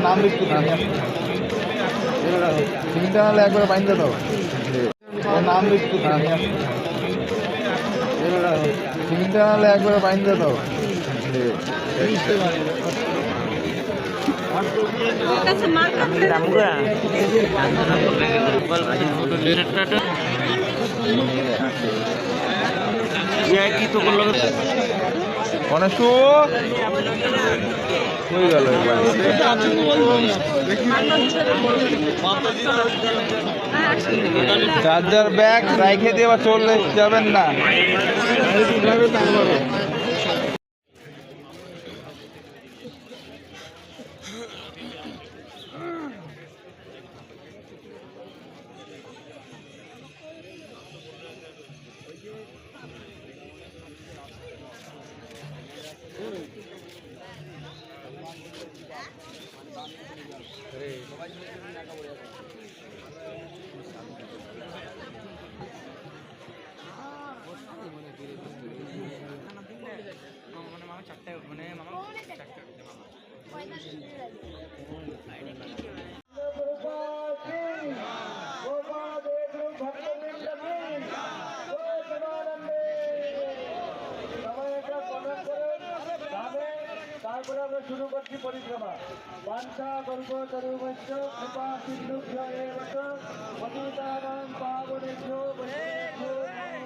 নাম লিখতে তিনটা নাহলে একবারে বাইন্দা দাও নাম লিখতে তিনটা নাহলে একবারে বাইন্দা দাও অনেক হয়ে গেল চার্জার ব্যাগ রাইখে দিয়ে চলে যাবেন না। তারপরে আমরা শুরু করছি পরিক্রমা। বাঞ্ছা কল্পতরুভ্যশ্চ কৃপা সিন্ধুভ্যো এব চ পতিতানাং পাবনেভ্যো বৈষ্ণবেভ্যো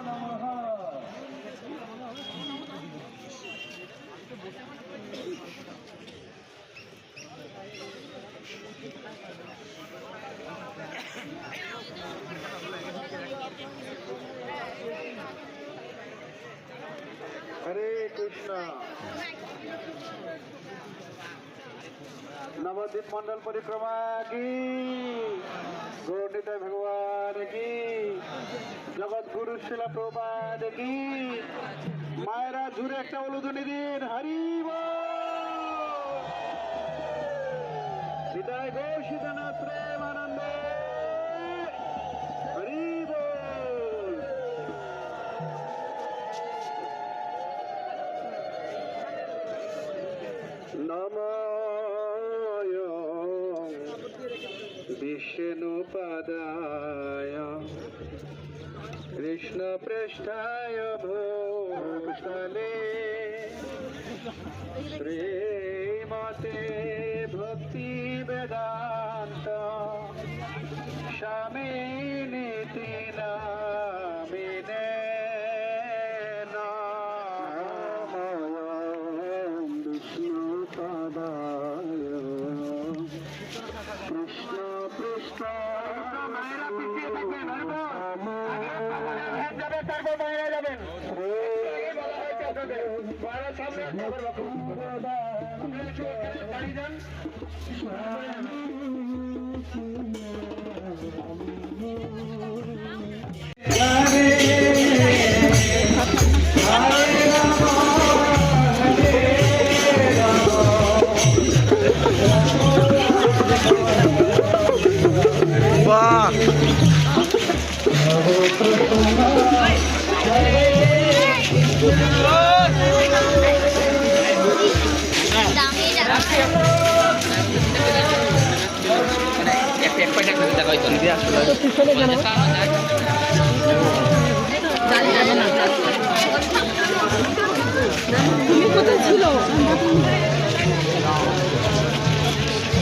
নমো নমঃ। হরে কৃষ্ণ। नवद्वीप मंडल परिक्रमा की, गौरनिताय भगवान की, जगत गुरु शिला प्रभुपाद की। मायरा जुड़े एक उलुध्वनि दिन हरि बोल। निताय गौर सीतानाथ प्रेमानंदे हरि बोल। नमो विष्णुपदाय कृष्णपृष्ठाय भूतले श्रीमते भक्तिवेदान्त स्वामिनिति नामिने नमो विष्णुपदाय कृष्ण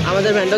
আমাদের ভ্যানটা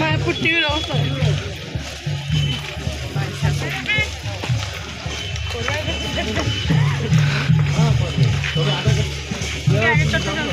Mampus dia lah Ustaz. Ya, itu sudah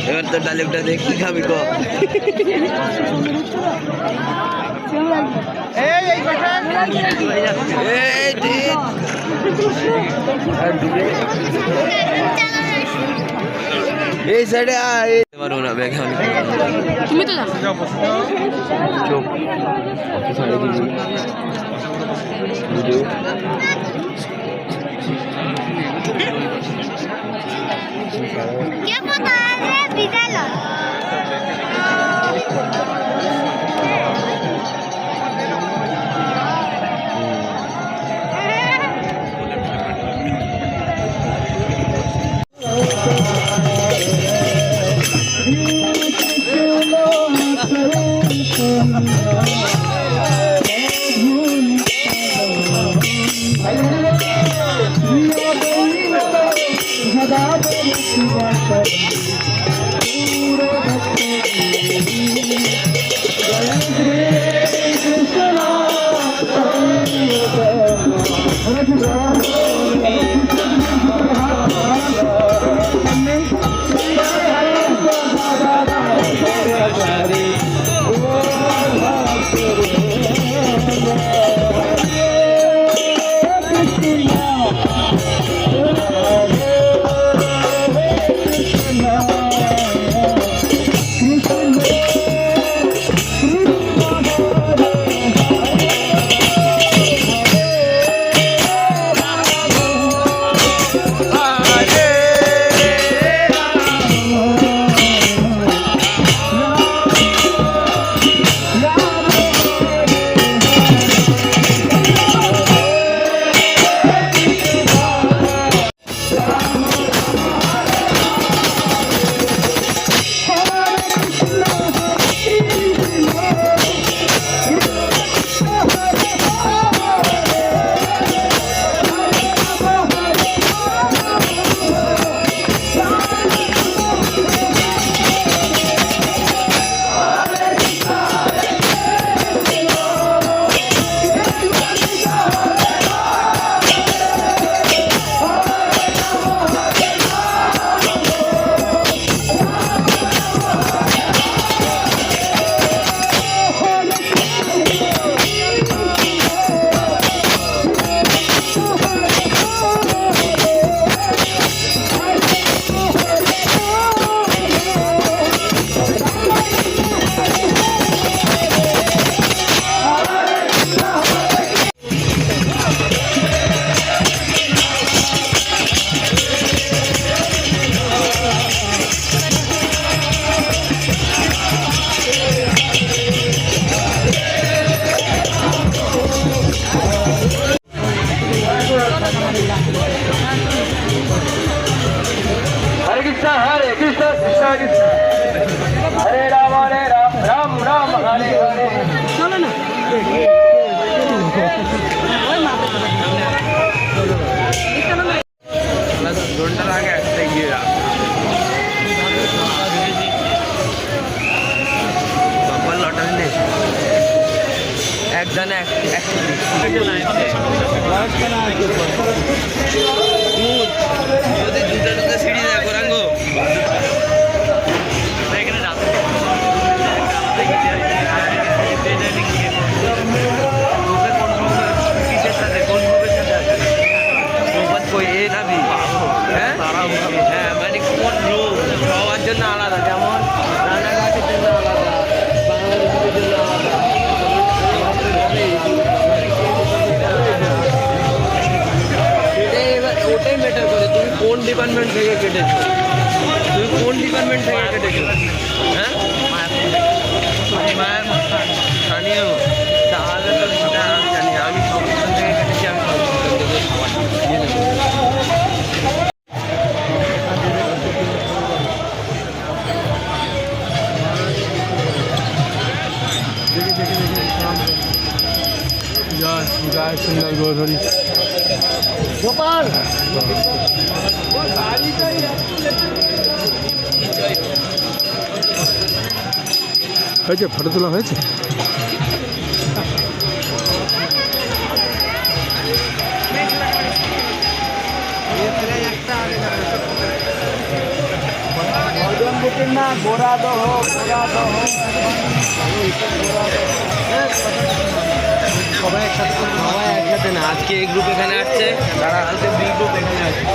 এবার তো ডালিমটা দেখ কি খাবি ক এই সাইডে পারবো না ব্যাগ তুমি তো জানো চোখ সাইডে দিবি video ¿Qué puta hace Vidalo? Department থেকে কেটেছো তুমি কোন ডিপার্টমেন্ট থেকে কেটেছো হ্যাঁ মায়ের স্থানীয় তাহলে তো সেটা আমি জানি আমি সংগঠন থেকে কেটেছি আমি সংগঠন থেকে দিয়ে দেবো ধরি গোপাল হয়েছে ফটো তোলা হয়েছে না গোড়া দহ সবাই একসাথে না, আজকে এই গ্রুপ এখানে আসছে, তারা আজকে বি গ্রুপ এখানে আসছে।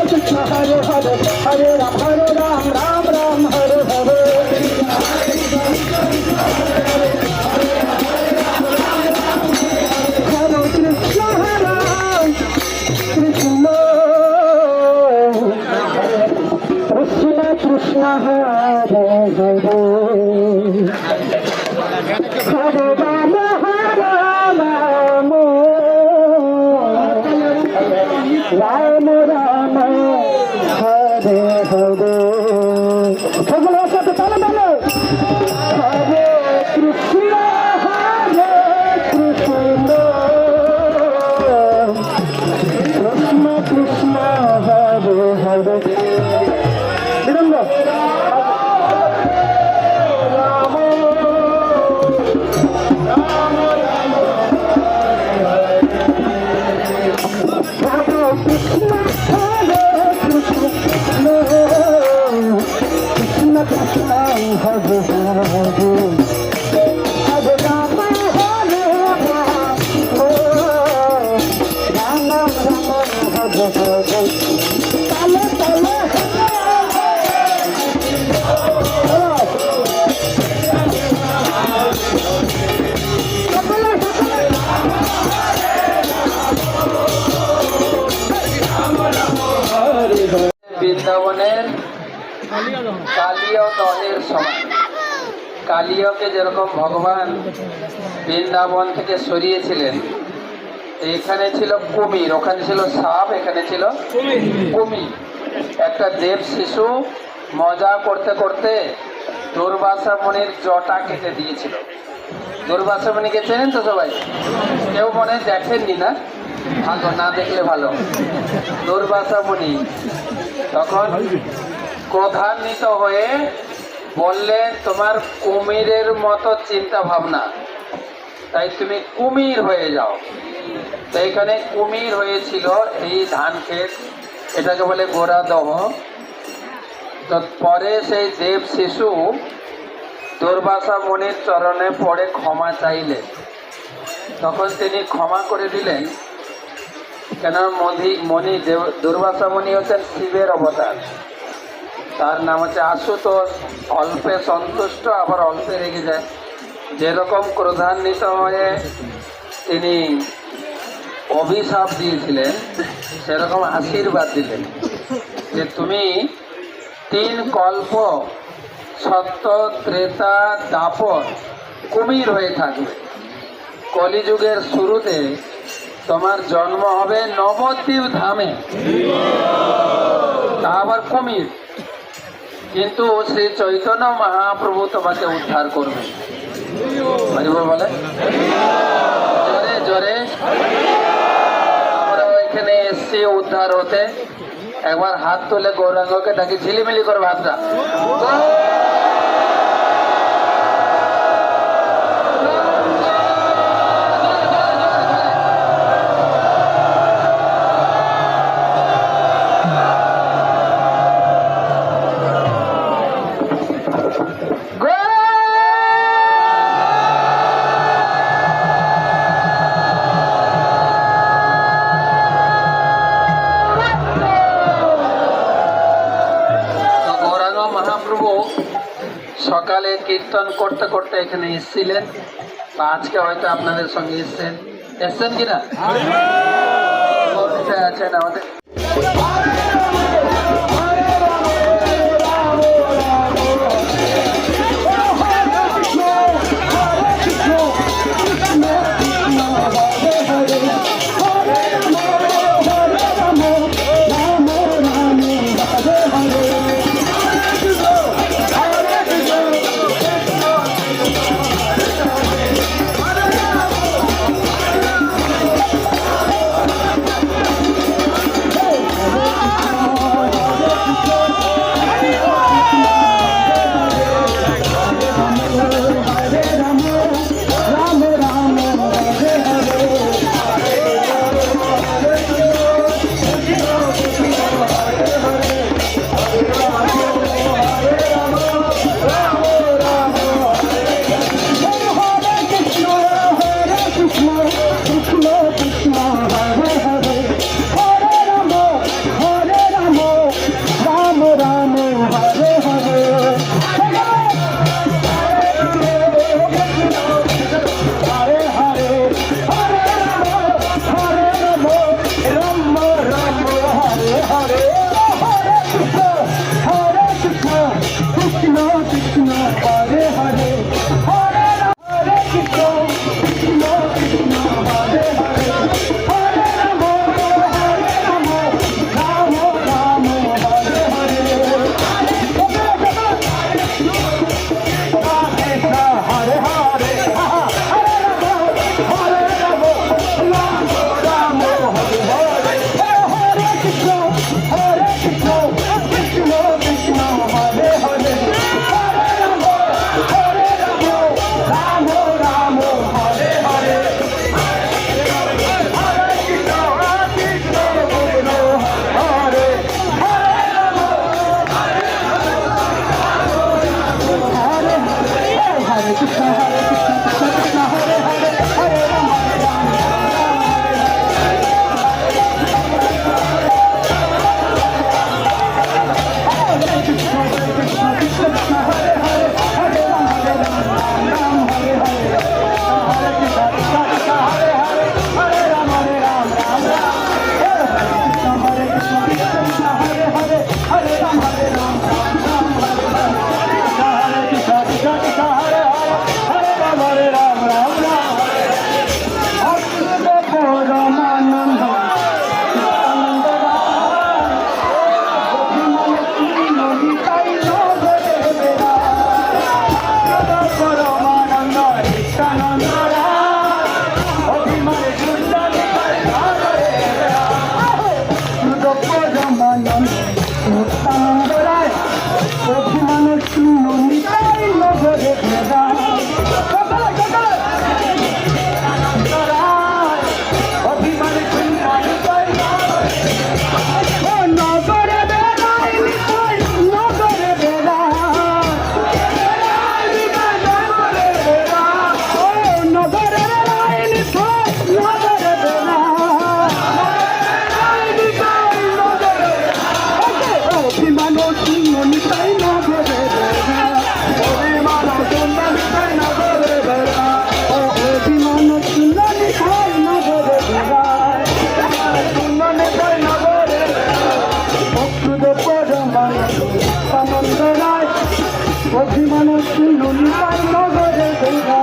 Krishna Hare Hare Hare Rama Hare Rama Rama Rama Hare Hare সকলের সাথে তালে তালে Hare Krishna Hare Krishna Krishna Krishna Hare Hare বিরঙ্গ বৃন্দাবনের কালীয় দলের সময় কালীয়কে যেরকম ভগবান বৃন্দাবন থেকে সরিয়েছিলেন, এখানে ছিল কুমির, ওখানে ছিল সাপ, এখানে ছিল কুমির। একটা দেব শিশু মজা করতে করতে দুর্বাসা মুনির জটা কেটে দিয়েছিল। দুর্বাসা মুনিকে চেনেন তো সবাই? কেউ মনে দেখেননি না? ভালো, না দেখলে ভালো। দুর্বাসা মুনি তখন ক্রোধান্বিত হয়ে বললেন, তোমার কুমিরের মতো চিন্তা ভাবনা, তাই তুমি কুমির হয়ে যাও। তো এখানে কুমির হয়েছিল এই ধান ক্ষেত, এটাকে বলে গোরাদহ। তো পরে সেই দেব শিশু দুর্বাসা মুনির চরণে পড়ে ক্ষমা চাইলেন, তখন তিনি ক্ষমা করে দিলেন। কেন? মণি দুর্বাসা মুনি হচ্ছেন শিবের অবতার, তার নাম হচ্ছে আশুতোষ। অল্পে সন্তুষ্ট, আবার অল্পে রেগে যায়। যেরকম ক্রোধান্বিত হয়ে তিনি অভিশাপ দিয়েছিলেন, সেরকম আশীর্বাদ দিলেন যে তুমি 3 কল্প সত্য, ত্রেতা, দাপর কুমির হয়ে থাকবে। কলিযুগের শুরুতে তোমার জন্ম হবে নবদ্বীপ ধামে, তা আবার কুমির। কিন্তু শ্রী চৈতন্য মহাপ্রভু তোমাকে উদ্ধার করবে। বলে জোরে জোরে আমরা ওইখানে এসছি উদ্ধার হতে। একবার হাত তুলে গৌরাঙ্গকে ডাকি, ঝিলিমিলি করবে হাতটা। মহাপ্রভু সকালে কীর্তন করতে করতে এখানে এসেছিলেন, বা আজকে হয়তো আপনাদের সঙ্গে এসছেন কিনা আছেন আমাদের। অভিমানে সুন্দর অভিমানে সুন্দর নগরে ভেদা অভিমানে নগরে বেড়াই নগরে বেড়া নগরে বেড়াই নগরে বেড়া অভিমান নিতাই নগরে বেড়া অভিমান নিতাই নগরে বেড়া অভিমান নিতাই নগরে বেড়া নিতাই নগরে ভক্ত পরমান আনন্দ রায় অভিমান নিতাই নগরে বেড়া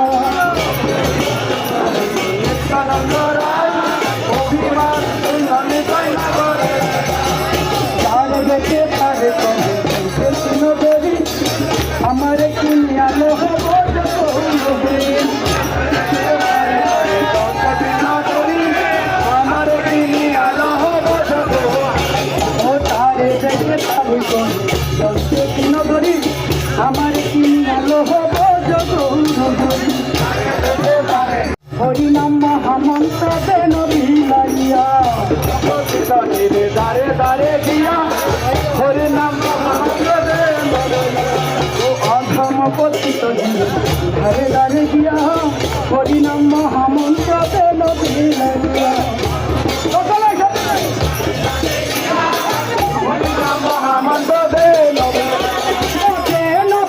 আনন্দ রায় অভিমান নিতাই নগরে তারে দেখে তারে কবে নগরী আমার কিনিয়া লোহ আমার কিনিয়া লোহ ও তারে দেখে তারে কবে নগরী আমার কিনিয়া লোহ হরিনাম মহামন্ত্র দেন বিলাইয়া দারে দারে গিয়া হরিনাম মহামন্ত্র দেন ও অধম পতিত দারে দারে গিয়া হরিনাম মহামন্ত্র দেন বিলাইয়া হরিনাম মহামন্ত্র দেন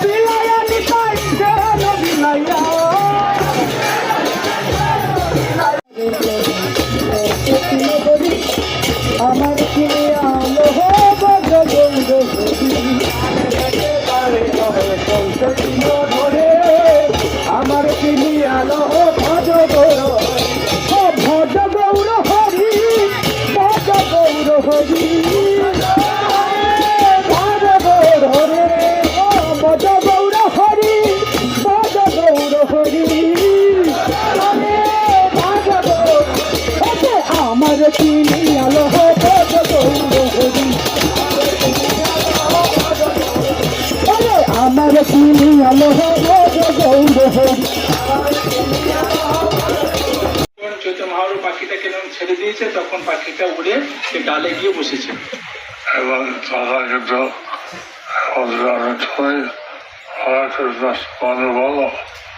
বিলাইয়া নিতাই দেন বিলাইয়া আমার কিনিয়া লোহ ধরে আমার কিনিয়া লোহ ভজ গৌর ভজ গৌর হরি ভজ গৌর হরি ভজ গৌর হরে ভজ গৌর হরি ভজ গৌর হরি আমার কিনিয়া লোহ ভজ গৌর হরি আমার কিনিয়া লোহ ভজ গৌর হরি চৈতন্য মহাপ্রভু পাখিটাকে যখন ছেড়ে দিয়েছে তখন পাখিটা উড়ে সে ডালে গিয়ে বসেছে এবং তারা কিন্তু বলো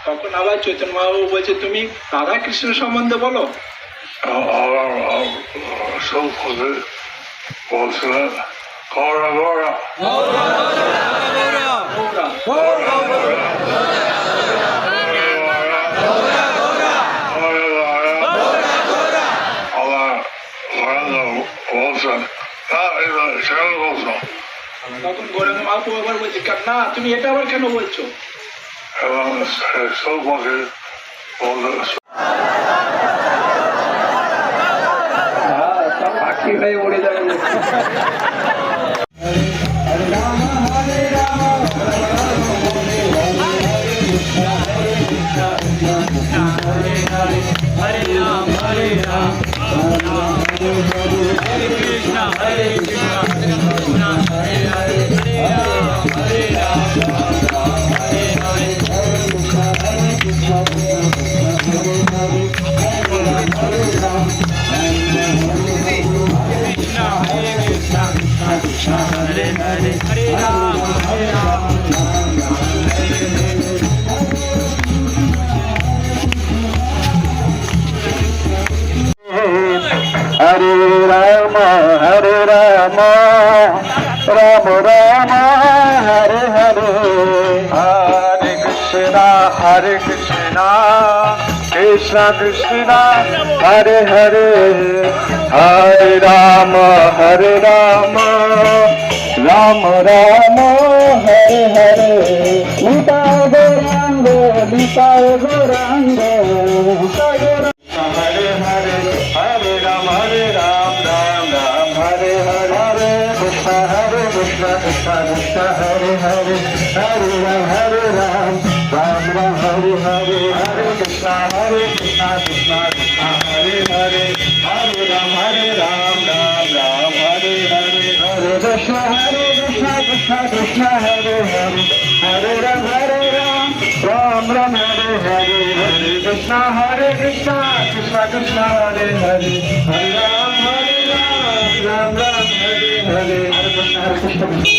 তখন আবার চৈতন্য মহাপ্রভু বলছে তুমি রাধা কৃষ্ণ সম্বন্ধে বলো আবার সব বলছিলেন গৌরা গৌরা বলছেন সেখানে বলছো তখন গৌরাঙ্গ মহাপ্রভু আবার বলছে না তুমি এটা আবার কেন বলছো এবং সব পাখি বলতে পাখি হয়ে উড়ে যাবে Hare Rama, Rama Rama, Hare Hare, Hare Krishna, Krishna Krishna, Hare Hare, Hare Rama, Rama Rama, Hare Hare, Nita Goranga, Hare Hare, Hare Ram, Ram Ram, Hare Hare, Krishna Krishna, Hare Hare, Hare Ram, Ram Ram, Hare Hare, Hare Krishna. Hare Krishna Krishna Krishna Hare Hare Hare Ram Ram Ram Hare Hare Hare Krishna Krishna Krishna Hare Hare Hare Ram Ram Ram Hare Hare Hare Krishna Krishna Krishna Hare Hare Hare Ram Ram Ram Hare Hare Hare Krishna Krishna Hare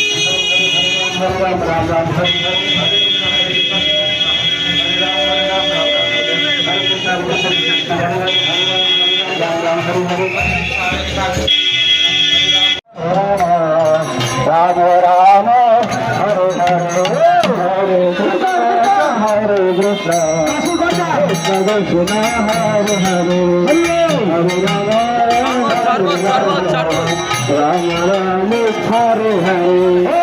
Ram Ram Hare Hare Ram Ram Hare Hare Hare Krishna Hare Krishna Krishna Krishna Hare Hare Hare Ram Ram Hare Hare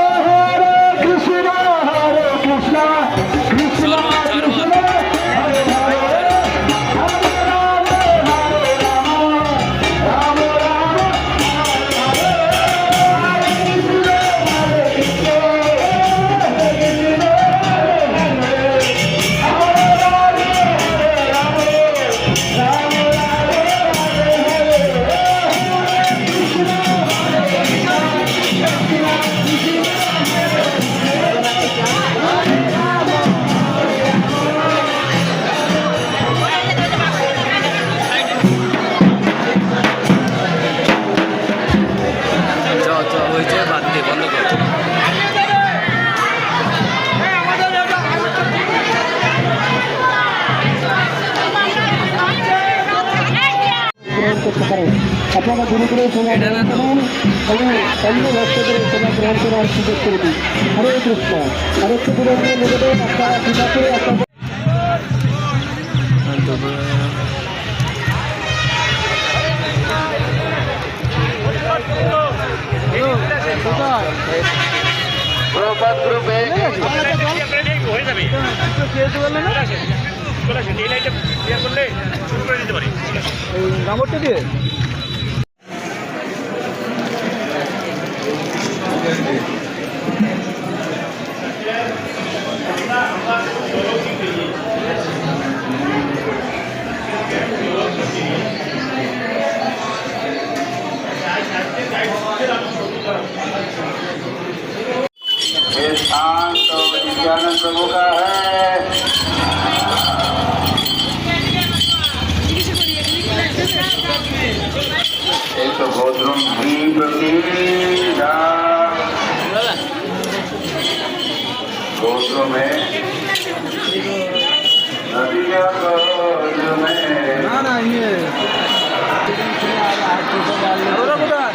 আপনারা গুরু করে সেবা গ্রহণ করুন এবং অন্য ভক্তদের সেবা গ্রহণ করার সুযোগ করে দিন হরে কৃষ্ণ আরেকটু দূরে নিবেদন আপনারা পূজা করে আপনাদের নাম্বারটা দিয়ে ये शांत विज्ञान प्रभु का है एक भोजन भी प्रतिजा गोत्र में नदिया गोत्र में না না ইয়ে ওরা কোথায়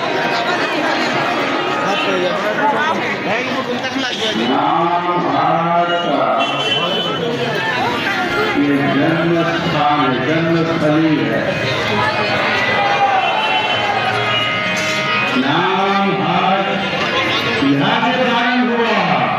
नाम भारत ये जन्म स्थान जन्मस्थली है नाम भारत यहाँ से प्रारंभ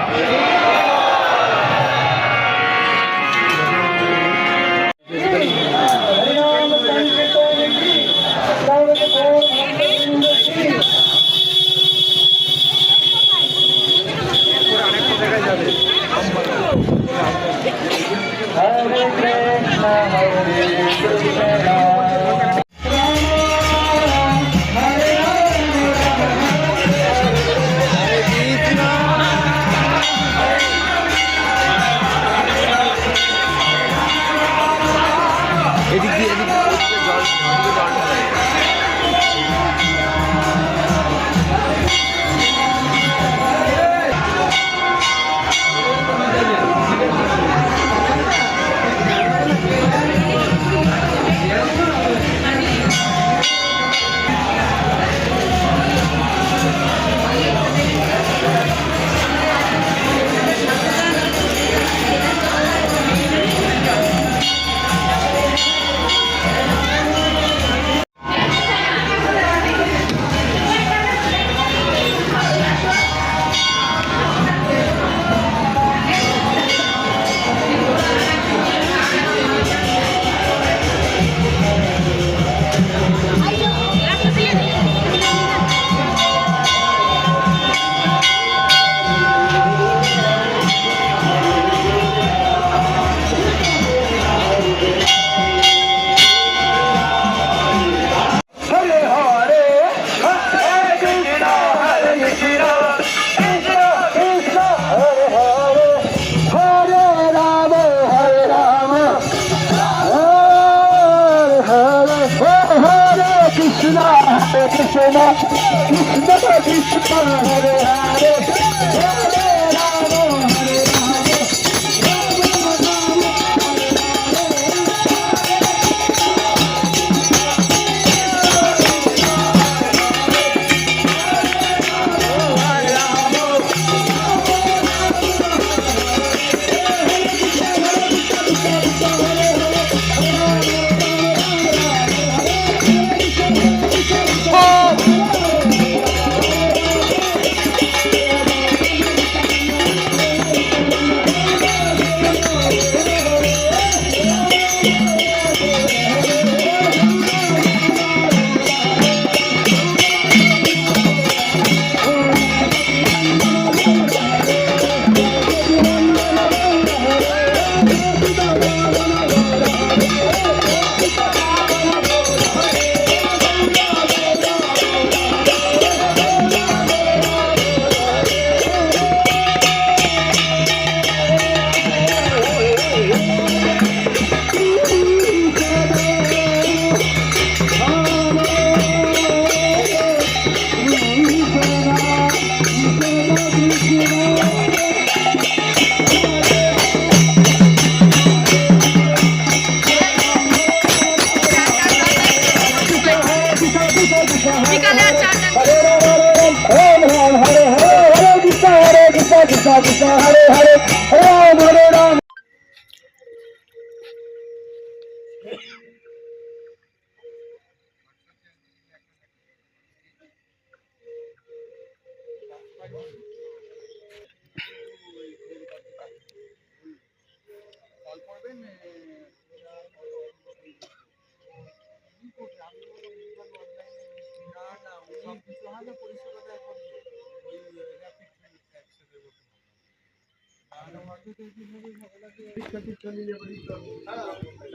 বিকালে আর চারটা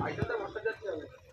আইটাতে ভট্টাচার্য